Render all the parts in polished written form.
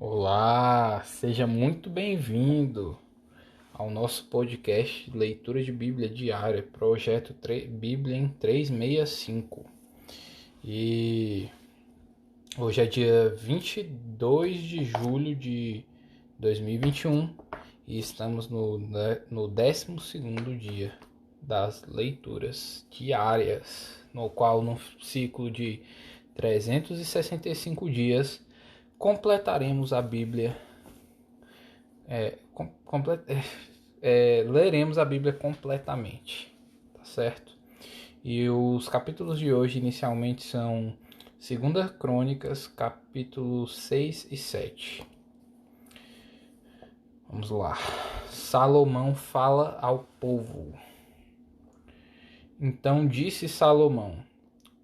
Olá, seja muito bem-vindo ao nosso podcast Leitura de Bíblia Diária, projeto Bíblia em 365. E hoje é dia 22 de julho de 2021 e estamos no 12º dia das leituras diárias, no qual, no ciclo de 365 dias, completaremos a Bíblia, leremos a Bíblia completamente, tá certo? E os capítulos de hoje inicialmente são 2 Crônicas, capítulos 6 e 7. Vamos lá. Salomão fala ao povo. Então disse Salomão: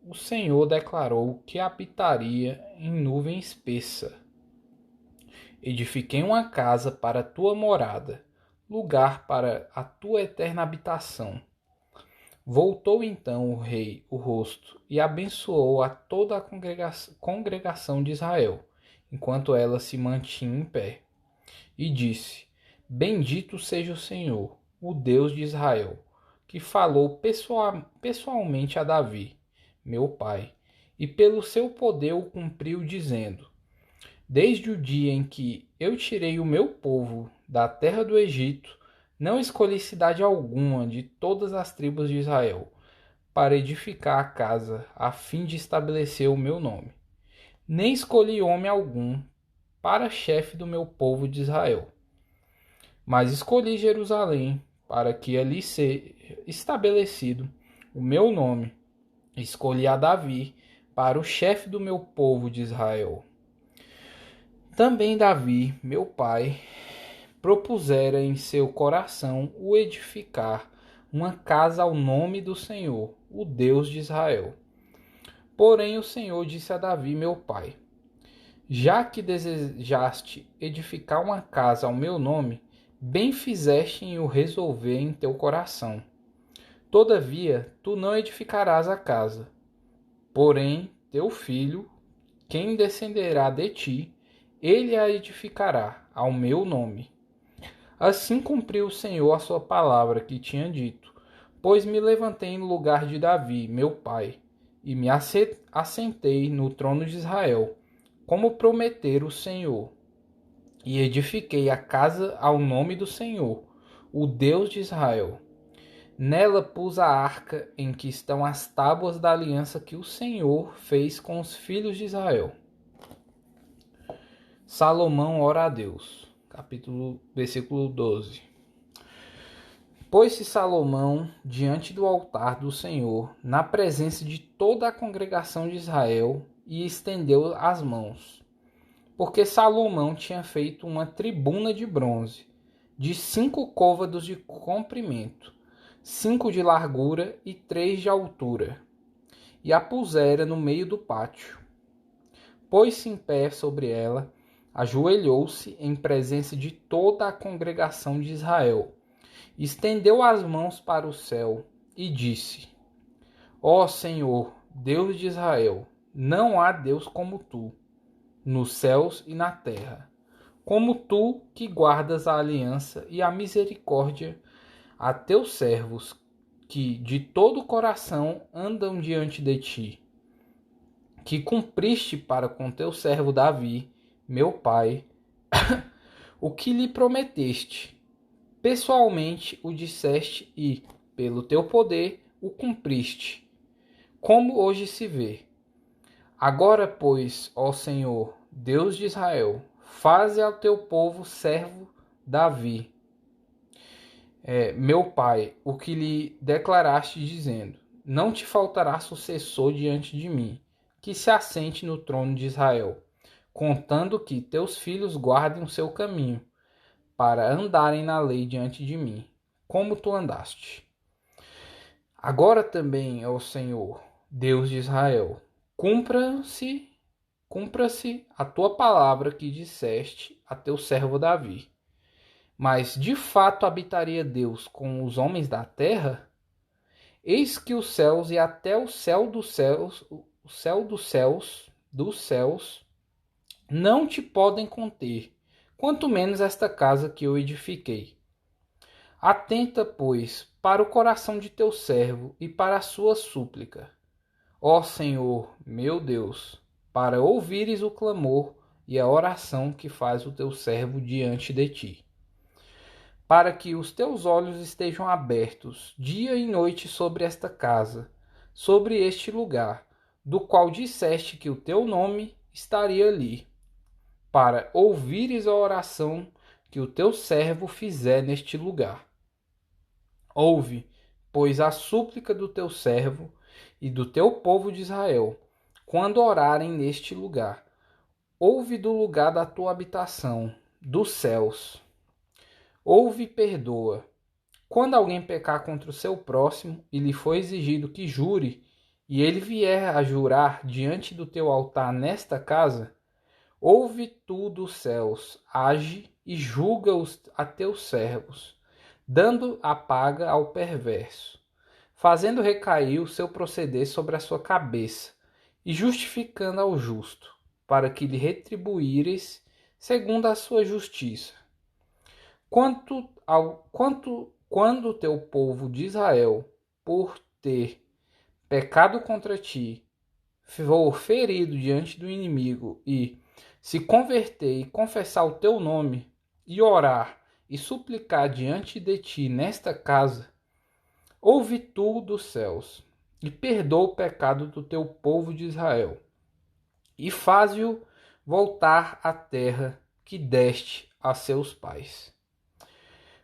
o Senhor declarou que habitaria em nuvem espessa. Edifiquei uma casa para a tua morada, lugar para a tua eterna habitação. Voltou então o rei o rosto e abençoou a toda a congregação de Israel, enquanto ela se mantinha em pé. E disse: bendito seja o Senhor, o Deus de Israel, que falou pessoalmente a Davi, meu pai, e pelo seu poder o cumpriu, dizendo: desde o dia em que eu tirei o meu povo da terra do Egito, não escolhi cidade alguma de todas as tribos de Israel para edificar a casa, a fim de estabelecer o meu nome. Nem escolhi homem algum para chefe do meu povo de Israel. Mas escolhi Jerusalém, para que ali seja estabelecido o meu nome. Escolhi a Davi para o chefe do meu povo de Israel. Também Davi, meu pai, propusera em seu coração o edificar uma casa ao nome do Senhor, o Deus de Israel. Porém o Senhor disse a Davi, meu pai: já que desejaste edificar uma casa ao meu nome, bem fizeste em o resolver em teu coração. Todavia, tu não edificarás a casa. Porém, teu filho, quem descenderá de ti, ele a edificará ao meu nome. Assim cumpriu o Senhor a sua palavra que tinha dito, pois me levantei no lugar de Davi, meu pai, e me assentei no trono de Israel, como prometera o Senhor. E edifiquei a casa ao nome do Senhor, o Deus de Israel. Nela pus a arca em que estão as tábuas da aliança que o Senhor fez com os filhos de Israel. Salomão ora a Deus. Versículo 12. Pôs-se Salomão diante do altar do Senhor, na presença de toda a congregação de Israel, e estendeu as mãos. Porque Salomão tinha feito uma tribuna de bronze, de 5 côvados de comprimento, 5 de largura e 3 de altura, e a pusera no meio do pátio. Pôs-se em pé sobre ela, ajoelhou-se em presença de toda a congregação de Israel, estendeu as mãos para o céu e disse: ó Senhor, Deus de Israel, não há Deus como tu, nos céus e na terra, como tu que guardas a aliança e a misericórdia a teus servos, que de todo o coração andam diante de ti, que cumpriste para com teu servo Davi, meu pai, o que lhe prometeste. Pessoalmente o disseste e, pelo teu poder, o cumpriste, como hoje se vê. Agora, pois, ó Senhor, Deus de Israel, faze ao teu povo servo Davi, meu pai, o que lhe declaraste, dizendo: não te faltará sucessor diante de mim, que se assente no trono de Israel, contando que teus filhos guardem o seu caminho, para andarem na lei diante de mim, como tu andaste. Agora também, ó Senhor, Deus de Israel, cumpra-se a tua palavra que disseste a teu servo Davi. Mas de fato habitaria Deus com os homens da terra? Eis que os céus e até o céu dos céus não te podem conter, quanto menos esta casa que eu edifiquei. Atenta, pois, para o coração de teu servo e para a sua súplica, ó Senhor, meu Deus, para ouvires o clamor e a oração que faz o teu servo diante de ti, para que os teus olhos estejam abertos dia e noite sobre esta casa, sobre este lugar, do qual disseste que o teu nome estaria ali, para ouvires a oração que o teu servo fizer neste lugar. Ouve, pois, a súplica do teu servo e do teu povo de Israel, quando orarem neste lugar. Ouve do lugar da tua habitação, dos céus. Ouve e perdoa. Quando alguém pecar contra o seu próximo e lhe for exigido que jure, e ele vier a jurar diante do teu altar nesta casa, ouve tu dos céus, age e julga-os a teus servos, dando a paga ao perverso, fazendo recair o seu proceder sobre a sua cabeça, e justificando ao justo, para que lhe retribuíres segundo a sua justiça. Quando o teu povo de Israel, por ter pecado contra ti, for ferido diante do inimigo e se converter e confessar o teu nome, e orar e suplicar diante de ti nesta casa, ouve tu dos céus, e perdoa o pecado do teu povo de Israel, e faze-o voltar à terra que deste a seus pais.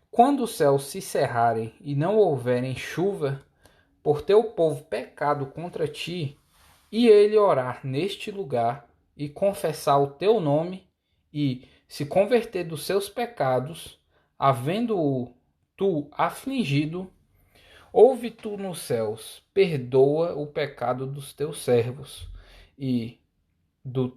Quando os céus se cerrarem e não houverem chuva, por teu povo pecado contra ti, e ele orar neste lugar e confessar o teu nome e se converter dos seus pecados, havendo-o tu afligido, ouve tu nos céus, perdoa o pecado dos teus servos e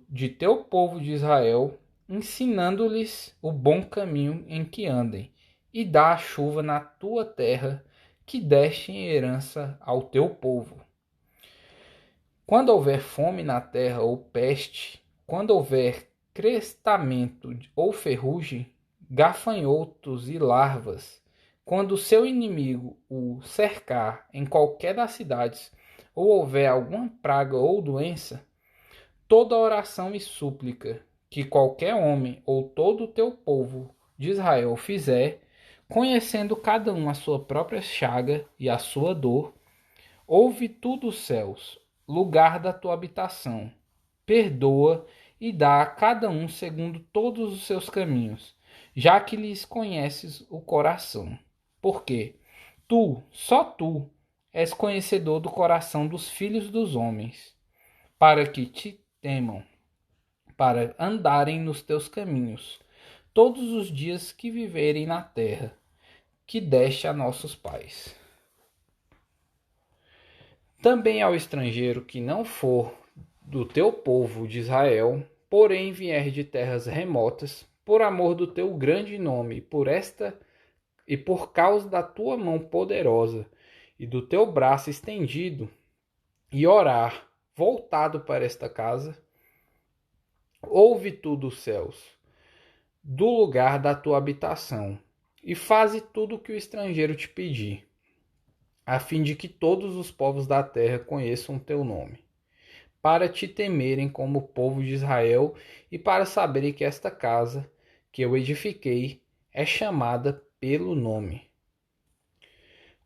de teu povo de Israel, ensinando-lhes o bom caminho em que andem, e dá a chuva na tua terra que deste em herança ao teu povo. Quando houver fome na terra ou peste, quando houver crestamento ou ferrugem, gafanhotos e larvas, quando o seu inimigo o cercar em qualquer das cidades, ou houver alguma praga ou doença, toda oração e súplica que qualquer homem ou todo o teu povo de Israel fizer, conhecendo cada um a sua própria chaga e a sua dor, ouve tu dos céus, lugar da tua habitação, perdoa e dá a cada um segundo todos os seus caminhos, já que lhes conheces o coração. Porque tu, só tu, és conhecedor do coração dos filhos dos homens, para que te temam, para andarem nos teus caminhos, todos os dias que viverem na terra, que deste a nossos pais. Também ao estrangeiro que não for do teu povo de Israel, porém vier de terras remotas, por amor do teu grande nome, por causa da tua mão poderosa e do teu braço estendido, e orar voltado para esta casa, ouve tu dos céus, do lugar da tua habitação, e faze tudo o que o estrangeiro te pedir, a fim de que todos os povos da terra conheçam o teu nome, para te temerem como o povo de Israel e para saberem que esta casa que eu edifiquei é chamada pelo nome.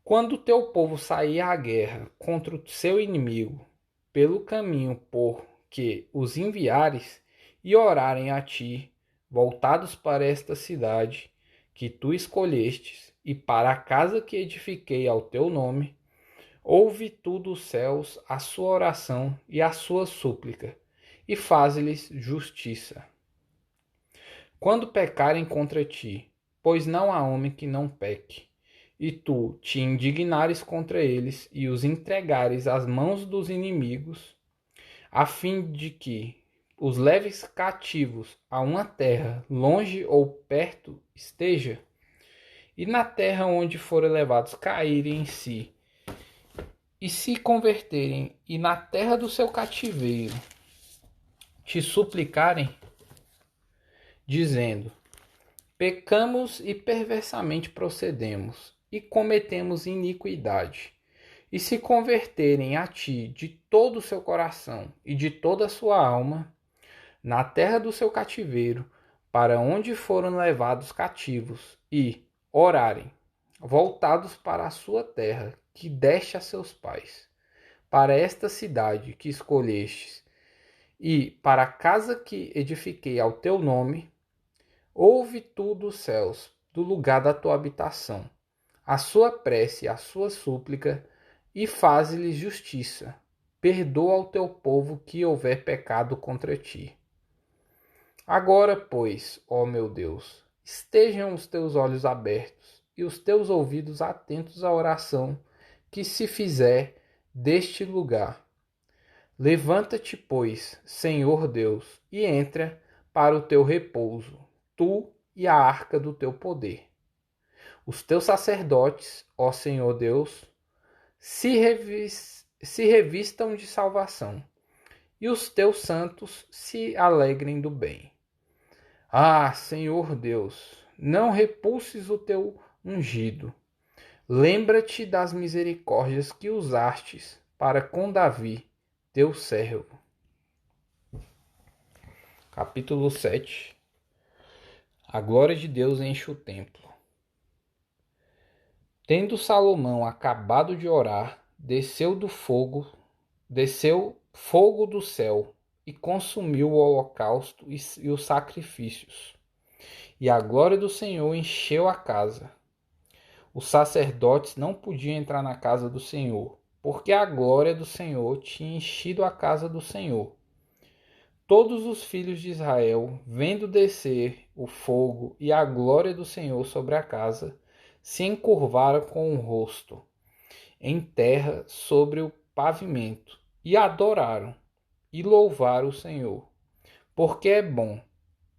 Quando o teu povo sair à guerra contra o seu inimigo, pelo caminho por que os enviares, e orarem a ti, voltados para esta cidade que tu escolhestes, e para a casa que edifiquei ao teu nome, ouve tu dos céus a sua oração e a sua súplica, e faze-lhes justiça. Quando pecarem contra ti, pois não há homem que não peque, e tu te indignares contra eles e os entregares às mãos dos inimigos, a fim de que os leves cativos a uma terra, longe ou perto esteja, e na terra onde forem levados caírem em si, e se converterem, e na terra do seu cativeiro te suplicarem, dizendo: pecamos e perversamente procedemos, e cometemos iniquidade. E se converterem a ti de todo o seu coração e de toda a sua alma, na terra do seu cativeiro, para onde foram levados cativos, e orarem, voltados para a sua terra, que deste a seus pais, para esta cidade que escolhestes, e para a casa que edifiquei ao teu nome, ouve tu dos céus, do lugar da tua habitação, a sua prece, a sua súplica, e faze-lhes justiça. Perdoa ao teu povo que houver pecado contra ti. Agora, pois, ó meu Deus, estejam os teus olhos abertos e os teus ouvidos atentos à oração que se fizer deste lugar. Levanta-te, pois, Senhor Deus, e entra para o teu repouso, tu e a arca do teu poder. Os teus sacerdotes, ó Senhor Deus, se revistam de salvação, e os teus santos se alegrem do bem. Ah, Senhor Deus, não repulses o teu ungido. Lembra-te das misericórdias que usastes para com Davi, teu servo. Capítulo 7. A glória de Deus enche o templo. Tendo Salomão acabado de orar, desceu fogo do céu e consumiu o holocausto e os sacrifícios. E a glória do Senhor encheu a casa. Os sacerdotes não podiam entrar na casa do Senhor, porque a glória do Senhor tinha enchido a casa do Senhor. Todos os filhos de Israel, vendo descer o fogo e a glória do Senhor sobre a casa, se encurvaram com o rosto em terra sobre o pavimento, e adoraram e louvaram o Senhor, porque é bom,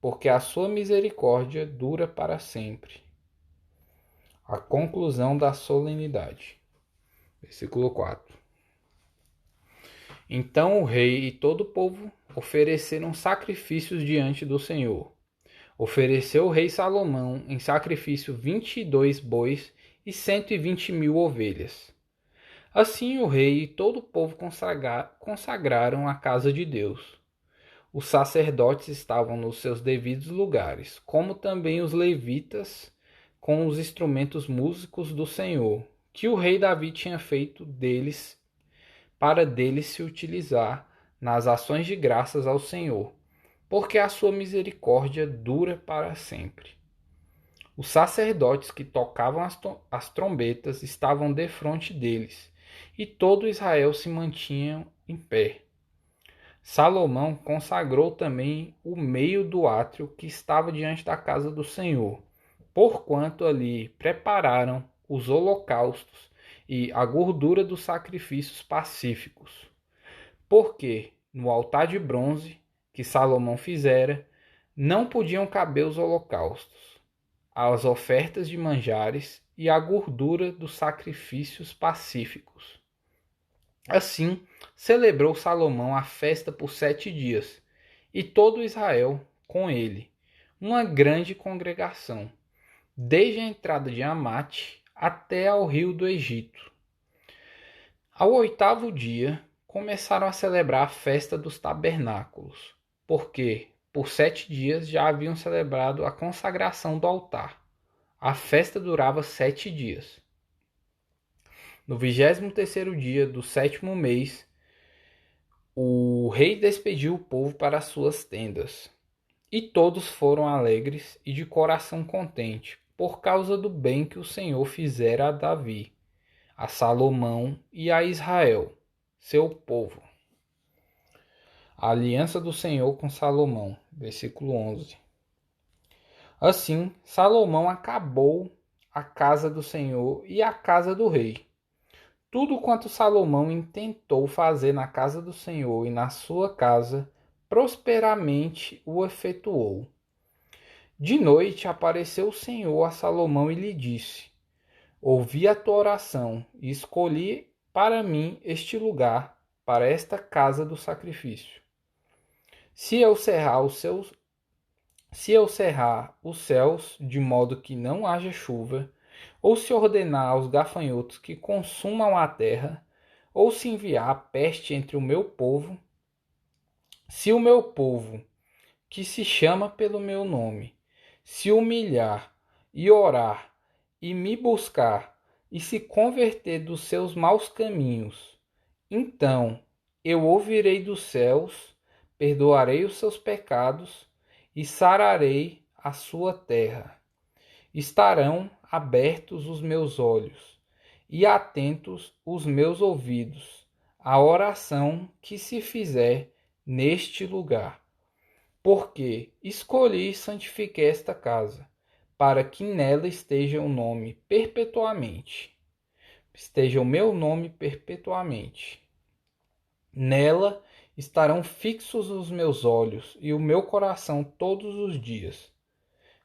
porque a sua misericórdia dura para sempre. A conclusão da solenidade. Versículo 4. Então o rei e todo o povo ofereceram sacrifícios diante do Senhor. Ofereceu o rei Salomão em sacrifício 22 bois e 120.000 ovelhas. Assim o rei e todo o povo consagraram a casa de Deus. Os sacerdotes estavam nos seus devidos lugares, como também os levitas com os instrumentos músicos do Senhor, que o rei Davi tinha feito deles, para deles se utilizar nas ações de graças ao Senhor, porque a sua misericórdia dura para sempre. Os sacerdotes que tocavam as trombetas estavam defronte deles, e todo Israel se mantinha em pé. Salomão consagrou também o meio do átrio que estava diante da casa do Senhor, porquanto ali prepararam os holocaustos e a gordura dos sacrifícios pacíficos. Porque no altar de bronze que Salomão fizera, não podiam caber os holocaustos, as ofertas de manjares e a gordura dos sacrifícios pacíficos. Assim, celebrou Salomão a festa por 7 dias, e todo Israel com ele, uma grande congregação, desde a entrada de Amate até ao rio do Egito. Ao 8º dia, começaram a celebrar a festa dos tabernáculos, porque por 7 dias já haviam celebrado a consagração do altar. A festa durava 7 dias. No 23º dia do 7º mês, o rei despediu o povo para as suas tendas. E todos foram alegres e de coração contente, por causa do bem que o Senhor fizera a Davi, a Salomão e a Israel, seu povo. A aliança do Senhor com Salomão, versículo 11. Assim, Salomão acabou a casa do Senhor e a casa do rei. Tudo quanto Salomão intentou fazer na casa do Senhor e na sua casa, prosperamente o efetuou. De noite apareceu o Senhor a Salomão e lhe disse: ouvi a tua oração e escolhi para mim este lugar, para esta casa do sacrifício. Se eu cerrar Se eu cerrar os céus de modo que não haja chuva, ou se ordenar aos gafanhotos que consumam a terra, ou se enviar a peste entre o meu povo, se o meu povo, que se chama pelo meu nome, se humilhar e orar e me buscar e se converter dos seus maus caminhos, então eu ouvirei dos céus, perdoarei os seus pecados e sararei a sua terra. Estarão abertos os meus olhos e atentos os meus ouvidos à oração que se fizer neste lugar. Porque escolhi e santifiquei esta casa, para que nela esteja o nome perpetuamente. Esteja o meu nome perpetuamente. Nela estarão fixos os meus olhos e o meu coração todos os dias.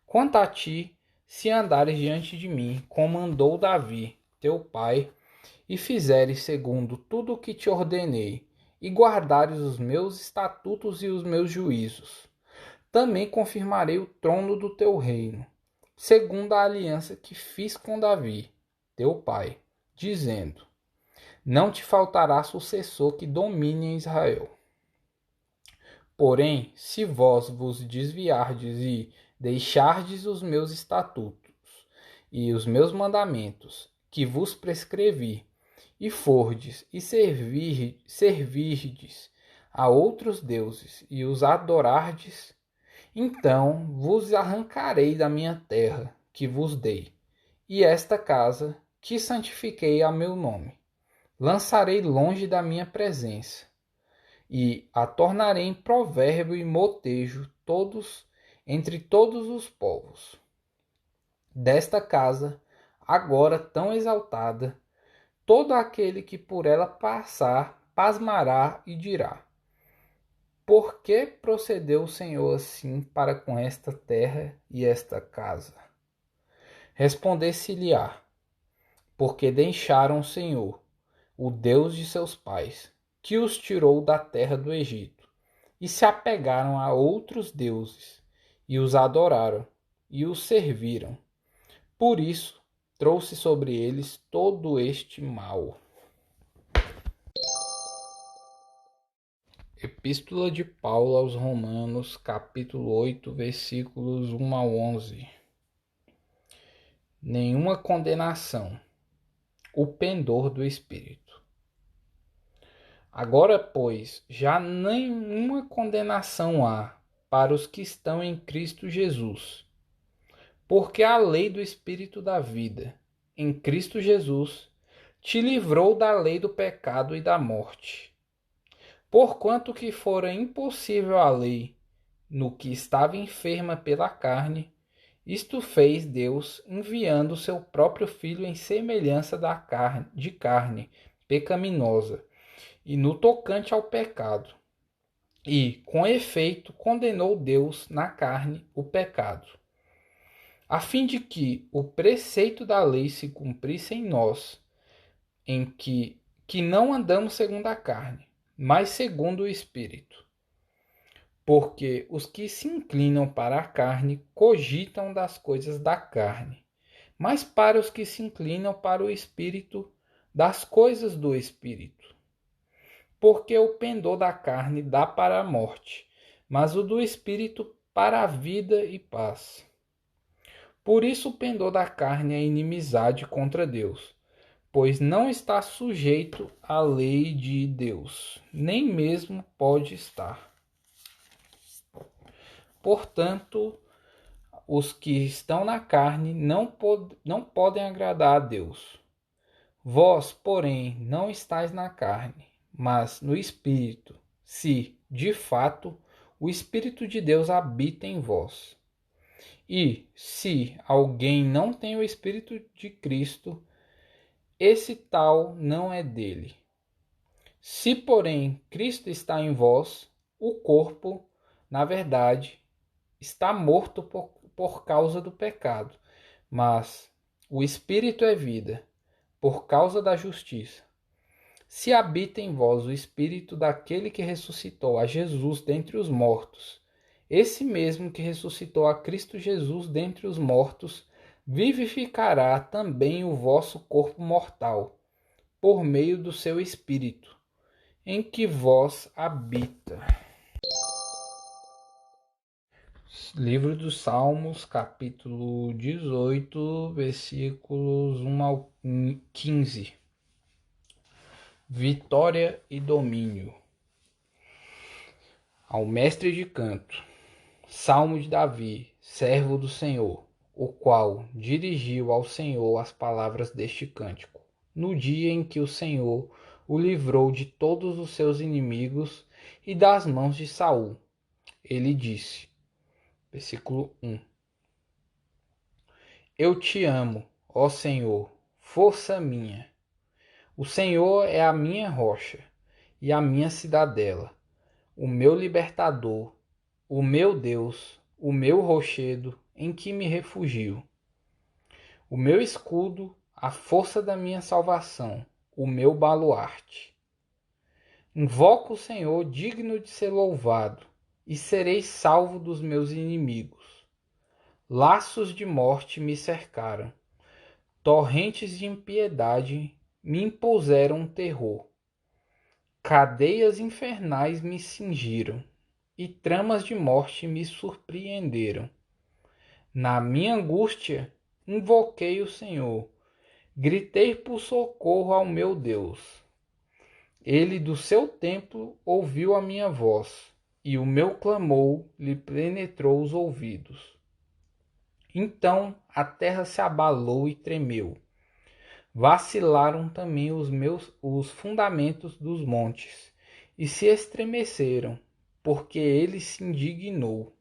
Quanto a ti, se andares diante de mim, como andou Davi, teu pai, e fizeres segundo tudo o que te ordenei, e guardares os meus estatutos e os meus juízos, também confirmarei o trono do teu reino, segundo a aliança que fiz com Davi, teu pai, dizendo: não te faltará sucessor que domine em Israel. Porém, se vós vos desviardes e deixardes os meus estatutos e os meus mandamentos, que vos prescrevi, e fordes e servirdes a outros deuses e os adorardes, então vos arrancarei da minha terra que vos dei, e esta casa que santifiquei a meu nome, lançarei longe da minha presença, e a tornarei em provérbio e motejo entre todos os povos. Desta casa, agora tão exaltada, todo aquele que por ela passar pasmará e dirá: por que procedeu o Senhor assim para com esta terra e esta casa? Responder-se-lhe-á: porque deixaram o Senhor, o Deus de seus pais, que os tirou da terra do Egito, e se apegaram a outros deuses, e os adoraram, e os serviram. Por isso, trouxe sobre eles todo este mal. Epístola de Paulo aos Romanos, capítulo 8, versículos 1 a 11. Nenhuma condenação. O pendor do Espírito. Agora, pois, já nenhuma condenação há para os que estão em Cristo Jesus, porque a lei do Espírito da vida, em Cristo Jesus, te livrou da lei do pecado e da morte. Porquanto que fora impossível a lei, no que estava enferma pela carne, isto fez Deus, enviando o seu próprio Filho em semelhança de carne pecaminosa, e no tocante ao pecado. E, com efeito, condenou Deus na carne o pecado, a fim de que o preceito da lei se cumprisse em nós, em que não andamos segundo a carne, mas segundo o Espírito. Porque os que se inclinam para a carne cogitam das coisas da carne, mas para os que se inclinam para o Espírito, das coisas do Espírito. Porque o pendor da carne dá para a morte, mas o do Espírito para a vida e paz. Por isso o pendor da carne é inimizade contra Deus, pois não está sujeito à lei de Deus, nem mesmo pode estar. Portanto, os que estão na carne não podem agradar a Deus. Vós, porém, não estáis na carne, mas no Espírito, se, de fato, o Espírito de Deus habita em vós. E, se alguém não tem o Espírito de Cristo, esse tal não é dele. Se, porém, Cristo está em vós, o corpo, na verdade, está morto por causa do pecado, mas o Espírito é vida, por causa da justiça. Se habita em vós o Espírito daquele que ressuscitou a Jesus dentre os mortos, Esse mesmo que ressuscitou a Cristo Jesus dentre os mortos, vivificará também o vosso corpo mortal, por meio do seu Espírito, em que vós habita. Livro dos Salmos, capítulo 18, versículos 1 ao 15. Vitória e domínio. Ao mestre de canto. Salmo de Davi, servo do Senhor, o qual dirigiu ao Senhor as palavras deste cântico, no dia em que o Senhor o livrou de todos os seus inimigos e das mãos de Saul. Ele disse, versículo 1: Eu te amo, ó Senhor, força minha. O Senhor é a minha rocha e a minha cidadela, o meu libertador, o meu Deus, o meu rochedo em que me refugio. O meu escudo, a força da minha salvação, o meu baluarte. Invoco o Senhor digno de ser louvado, e serei salvo dos meus inimigos. Laços de morte me cercaram, torrentes de impiedade me impuseram terror. Cadeias infernais me cingiram, e tramas de morte me surpreenderam. Na minha angústia, invoquei o Senhor, gritei por socorro ao meu Deus. Ele do seu templo ouviu a minha voz, e o meu clamor lhe penetrou os ouvidos. Então a terra se abalou e tremeu. Vacilaram também os fundamentos dos montes, e se estremeceram, porque ele se indignou.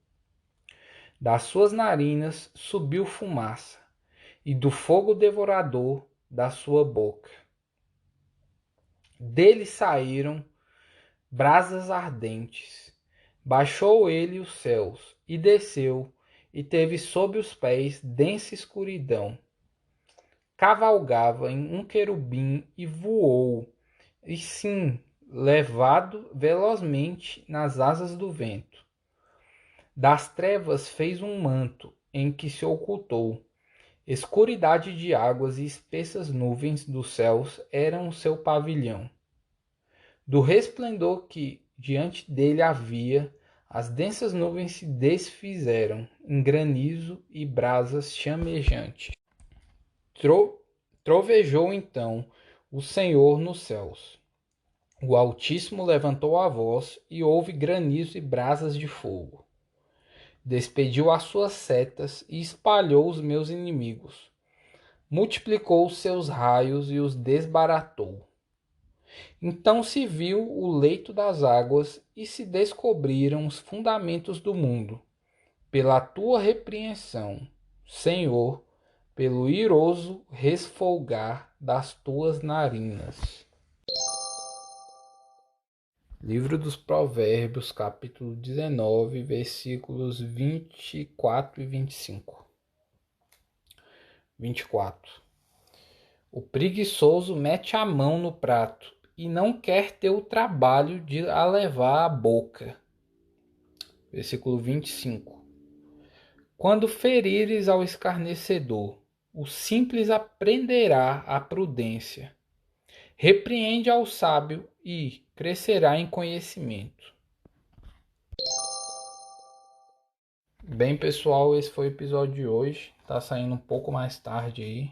Das suas narinas subiu fumaça, e do fogo devorador da sua boca. Dele saíram brasas ardentes. Baixou ele os céus, e desceu, e teve sob os pés densa escuridão. Cavalgava em um querubim e voou, e sim, levado velozmente nas asas do vento. Das trevas fez um manto em que se ocultou. Escuridade de águas e espessas nuvens dos céus eram o seu pavilhão. Do resplendor que diante dele havia, as densas nuvens se desfizeram em granizo e brasas chamejantes. Trovejou então o Senhor nos céus. O Altíssimo levantou a voz e houve granizo e brasas de fogo. Despediu as suas setas e espalhou os meus inimigos. Multiplicou os seus raios e os desbaratou. Então se viu o leito das águas e se descobriram os fundamentos do mundo. Pela tua repreensão, Senhor, pelo iroso resfolgar das tuas narinas. Livro dos Provérbios, capítulo 19, versículos 24 e 25. 24. O preguiçoso mete a mão no prato e não quer ter o trabalho de a levar à boca. Versículo 25. Quando ferires ao escarnecedor, o simples aprenderá a prudência. Repreende ao sábio e crescerá em conhecimento. Bem, pessoal, esse foi o episódio de hoje. Tá saindo um pouco mais tarde aí,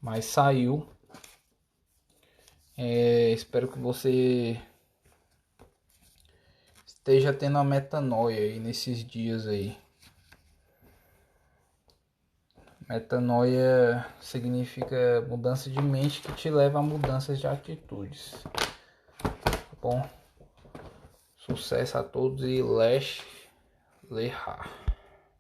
mas saiu. Espero que você esteja tendo uma metanoia aí nesses dias aí. Metanoia significa mudança de mente que te leva a mudanças de atitudes. Tá bom? Sucesso a todos e Lesh Lehar.